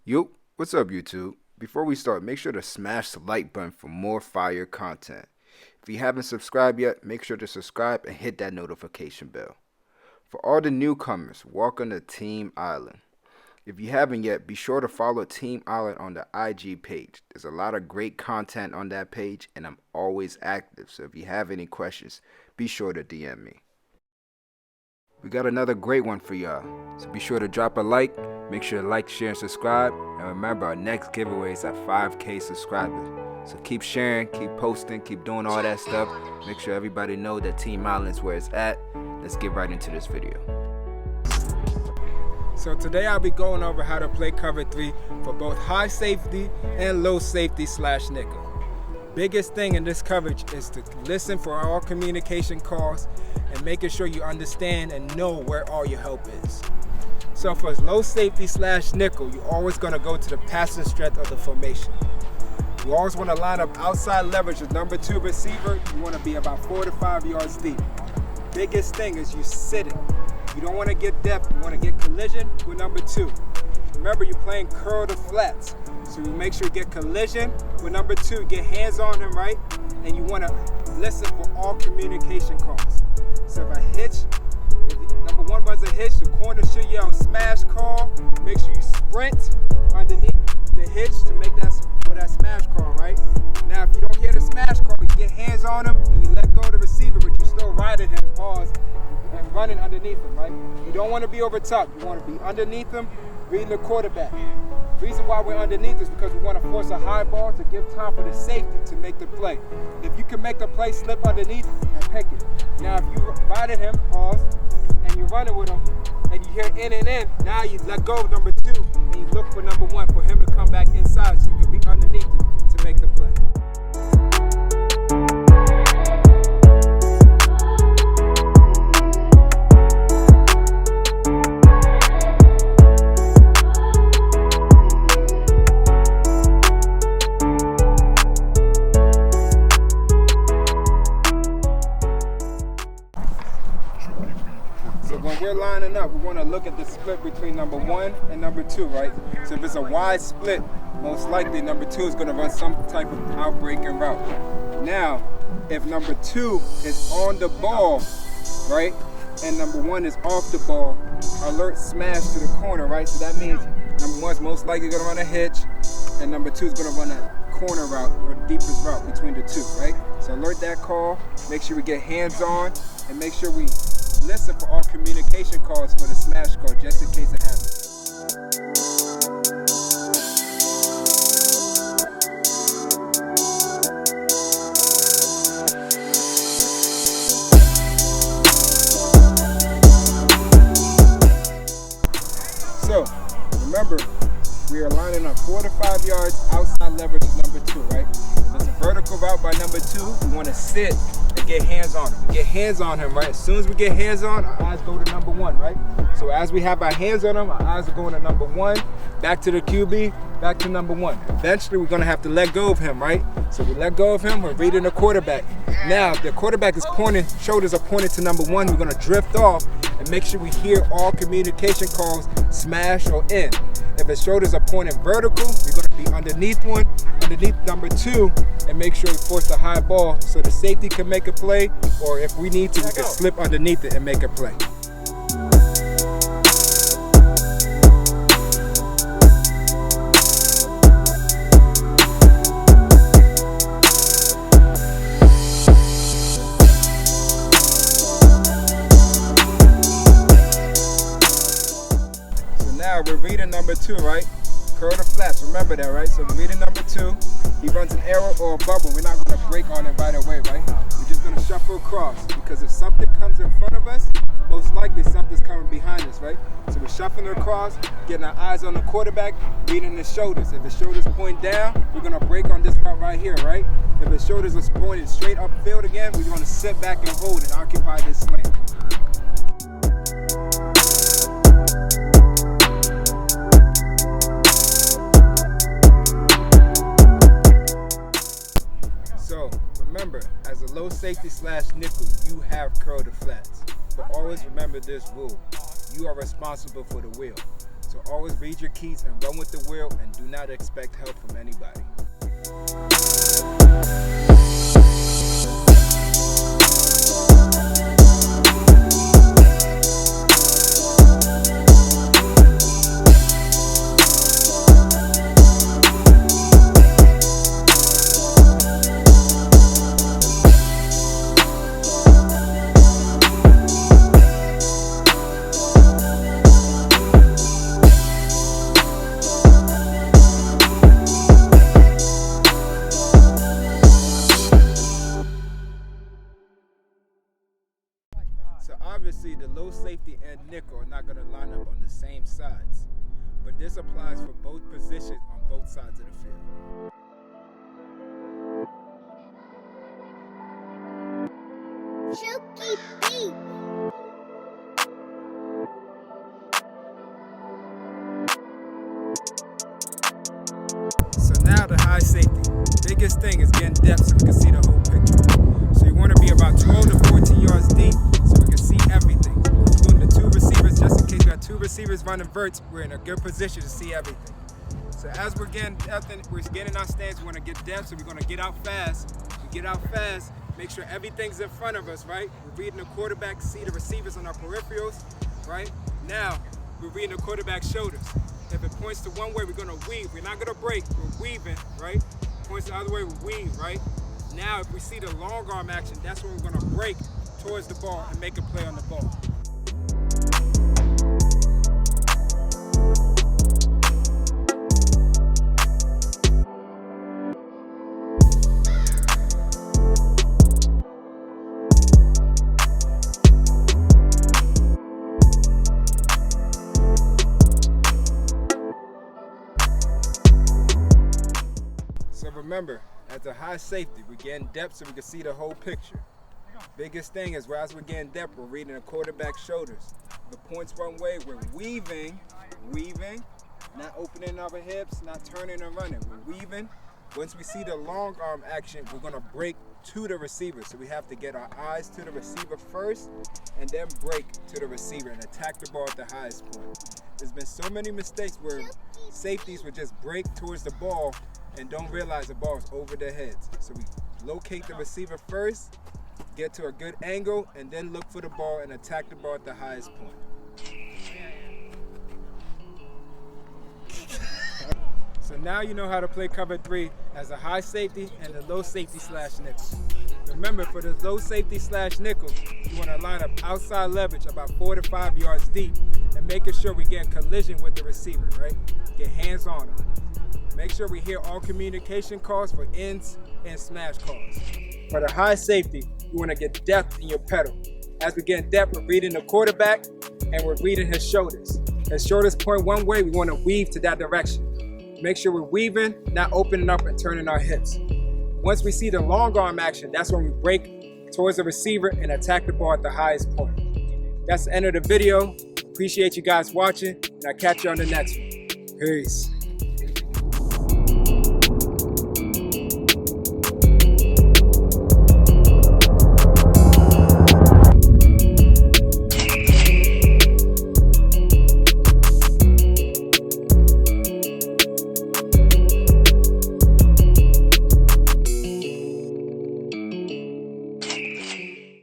Yo, what's up YouTube? Before we start, make sure to smash the like button for more fire content. If you haven't subscribed yet, make sure to subscribe and hit that notification bell. For all the newcomers, welcome to Team Eyeland. If you haven't yet, be sure to follow Team Eyeland on the IG page. There's a lot of great content on that page and I'm always active, so if you have any questions, be sure to DM me. We got another great one for y'all, so be sure to drop a like, make sure to like, share, and subscribe, and remember our next giveaway is at 5K subscribers. So keep sharing, keep posting, keep doing all that stuff. Make sure everybody know that Team Eyeland is where it's at. Let's get right into this video. So today I'll be going over how to play cover 3 for both high safety and low safety / nickel. Biggest thing in this coverage is to listen for all communication calls and making sure you understand and know where all your help is. So for low safety / nickel, you're always going to go to the passing strength of the formation. You always want to line up outside leverage with number 2 receiver. You want to be about 4 to 5 yards deep. Biggest thing is you sitting. You don't want to get depth, you want to get collision with number 2. Remember, you're playing curl to flats. So you make sure you get collision with number 2, get hands on him, right? And you want to listen for all communication calls. So if a hitch, if number 1 runs a hitch, the corner should yell smash call. Make sure you sprint underneath the hitch to make that for that smash call, right? Now if you don't hear the smash call, you get hands on him and you let go of the receiver, but you still riding him, pause, and running underneath him, right? You don't want to be over top. You want to be underneath him, reading the quarterback. The reason why we're underneath is because we want to force a high ball to give time for the safety to make the play. If you can make the play, slip underneath and pick it. Now if you riding him, pause, and you're running with him, and you hear in and in, now you let go of number 2 and you look for number 1 for him to come back inside so you can be underneath it to make the play. When we're lining up, we want to look at the split between number 1 and number 2, right? So if it's a wide split, most likely number 2 is going to run some type of outbreaking route. Now, if number 2 is on the ball, right, and number 1 is off the ball, alert smash to the corner, right? So that means number 1 is most likely going to run a hitch, and number 2 is going to run a corner route or the deepest route between the 2, right? So alert that call, make sure we get hands on, and make sure we listen for all communication calls for the smash call, just in case it happens. So, remember, we are lining up 4 to 5 yards outside leverage is number 2, right? If it's a vertical route by number 2, we want to sit and get hands on him. We get hands on him, right? As soon as we get hands on, our eyes go to number 1, right? So as we have our hands on him, our eyes are going to number 1, back to the QB, back to number 1. Eventually, we're going to have to let go of him, right? So we let go of him, we're reading the quarterback. Now, if the quarterback is pointing, shoulders are pointed to number 1, we're going to drift off and make sure we hear all communication calls, smash or in. If his shoulders are pointing vertical, we're going to be underneath number 2, and make sure we force the high ball so the safety can make a play, or if we need to, we can slip underneath it and make a play. So now we're reading number 2, right? Curl to flats, remember that, right? So we're reading number 2, he runs an arrow or a bubble. We're not going to break on it right away, right? We're just going to shuffle across, because if something comes in front of us, most likely something's coming behind us, right? So we're shuffling across, getting our eyes on the quarterback, reading his shoulders. If his shoulders point down, we're going to break on this route right here, right? If his shoulders are pointed straight upfield again, we're going to sit back and hold and occupy this slant. So remember, as a low safety / nickel, you have curl to flats. But always remember this rule. You are responsible for the wheel. So always read your keys and run with the wheel, and do not expect help from anybody. So obviously the low safety and nickel are not going to line up on the same sides, but this applies for both positions on both sides of the field. Chooky beat. So now the high safety. Biggest thing is getting depth so we can see the whole picture. So you want to be about 12 to 14 yards deep so we can see everything, including the two receivers. Just in case we got two receivers running verts, we're in a good position to see everything. So as we're getting depth, we're getting our stance, we want to get depth, so we're going to get out fast. We get out fast, make sure everything's in front of us, right? We're reading the quarterback, see the receivers on our peripherals, right? Now, we're reading the quarterback's shoulders. If it points to one way, we're going to weave. We're not going to break, we're weaving, right? Points the other way, we weave, right? Now, if we see the long arm action, that's when we're going to break towards the ball and make a play on the ball. So remember, at the high safety, we're getting depth so we can see the whole picture. Biggest thing is, as we're getting depth, we're reading the quarterback's shoulders. The points one way, we're weaving, not opening our hips, not turning and running. We're weaving. Once we see the long arm action, we're gonna break to the receiver. So we have to get our eyes to the receiver first and then break to the receiver and attack the ball at the highest point. There's been so many mistakes where safeties would just break towards the ball and don't realize the ball is over their heads. So we locate the receiver first, get to a good angle, and then look for the ball and attack the ball at the highest point. So now you know how to play cover 3 as a high safety and a low safety slash nickel. Remember, for the low safety slash nickel, you want to line up outside leverage about 4 to 5 yards deep and making sure we get collision with the receiver, right? Get hands on them. Make sure we hear all communication calls for ins and smash calls. For the high safety, you want to get depth in your pedal. As we get depth, we're reading the quarterback and we're reading his shoulders. His shoulders point one way, we want to weave to that direction. Make sure we're weaving, not opening up and turning our hips. Once we see the long arm action, that's when we break towards the receiver and attack the ball at the highest point. That's the end of the video. Appreciate you guys watching, and I'll catch you on the next one. Peace.